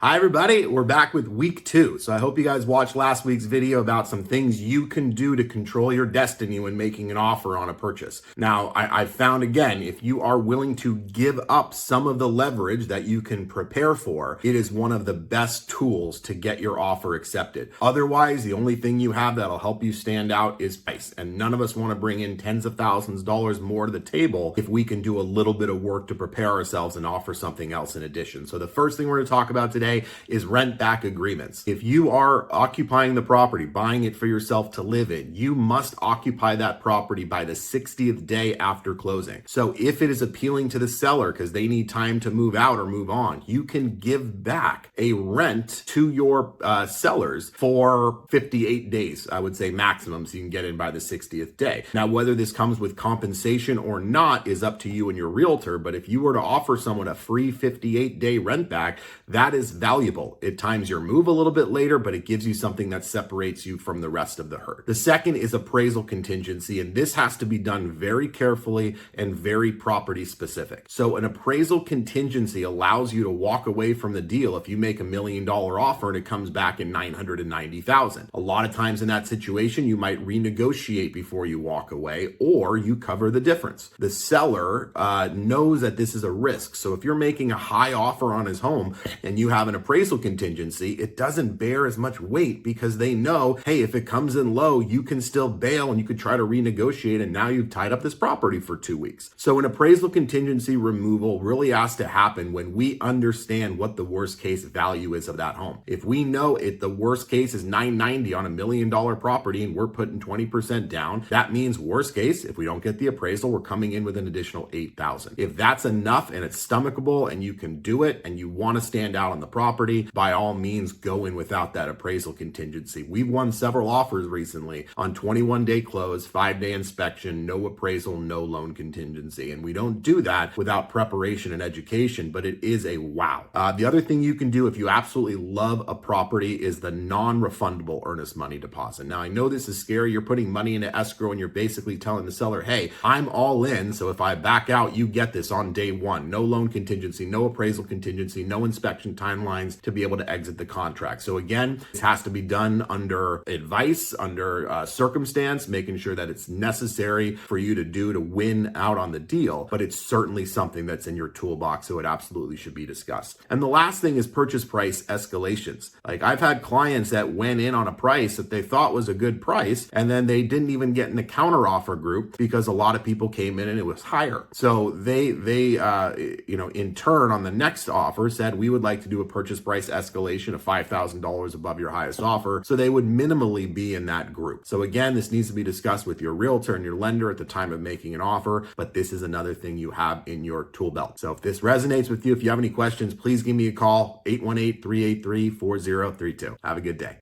Hi everybody, we're back with week 2. So I hope you guys watched last week's video about some things you can do to control your destiny when making an offer on a purchase. Now, I found again, if you are willing to give up some of the leverage that you can prepare for, it is one of the best tools to get your offer accepted. Otherwise, the only thing you have that'll help you stand out is price. And none of us want to bring in tens of thousands of dollars more to the table if we can do a little bit of work to prepare ourselves and offer something else in addition. So the first thing we're going to talk about today is rent back agreements. If you are occupying the property, buying it for yourself to live in, you must occupy that property by the 60th day after closing. So if it is appealing to the seller because they need time to move out or move on, you can give back a rent to your sellers for 58 days, I would say maximum, so you can get in by the 60th day. Now, whether this comes with compensation or not is up to you and your realtor, but if you were to offer someone a free 58-day rent back, that is valuable. It times your move a little bit later, but it gives you something that separates you from the rest of the herd. The second is appraisal contingency, and this has to be done very carefully and very property specific. So an appraisal contingency allows you to walk away from the deal if you make $1 million offer and it comes back in $990,000. A lot of times in that situation, you might renegotiate before you walk away, or you cover the difference. The seller knows that this is a risk. So if you're making a high offer on his home and you have an appraisal contingency, it doesn't bear as much weight because they know, hey, if it comes in low, you can still bail and you could try to renegotiate, and now you've tied up this property for 2 weeks. So an appraisal contingency removal really has to happen when we understand what the worst case value is of that home. If we know the worst case is $990 on $1 million property and we're putting 20% down, that means worst case, if we don't get the appraisal, we're coming in with an additional $8,000. If that's enough and it's stomachable and you can do it and you want to stand out on the property, by all means, go in without that appraisal contingency. We've won several offers recently on 21-day close, 5-day inspection, no appraisal, no loan contingency. And we don't do that without preparation and education, but it is a wow. The other thing you can do if you absolutely love a property is the non-refundable earnest money deposit. Now, I know this is scary. You're putting money into escrow and you're basically telling the seller, hey, I'm all in, so if I back out, you get this on day one. No loan contingency, no appraisal contingency, no inspection timelines to be able to exit the contract. So again, this has to be done under advice, under circumstance, making sure that it's necessary for you to do to win out on the deal, but it's certainly something that's in your toolbox, so it absolutely should be discussed. And the last thing is purchase price escalations. Like, I've had clients that went in on a price that they thought was a good price, and then they didn't even get in the counter offer group because a lot of people came in and it was higher. So they in turn on the next offer said, we would like to do a purchase price escalation of $5,000 above your highest offer. So they would minimally be in that group. So again, this needs to be discussed with your realtor and your lender at the time of making an offer, but this is another thing you have in your tool belt. So if this resonates with you, if you have any questions, please give me a call, 818-383-4032. Have a good day.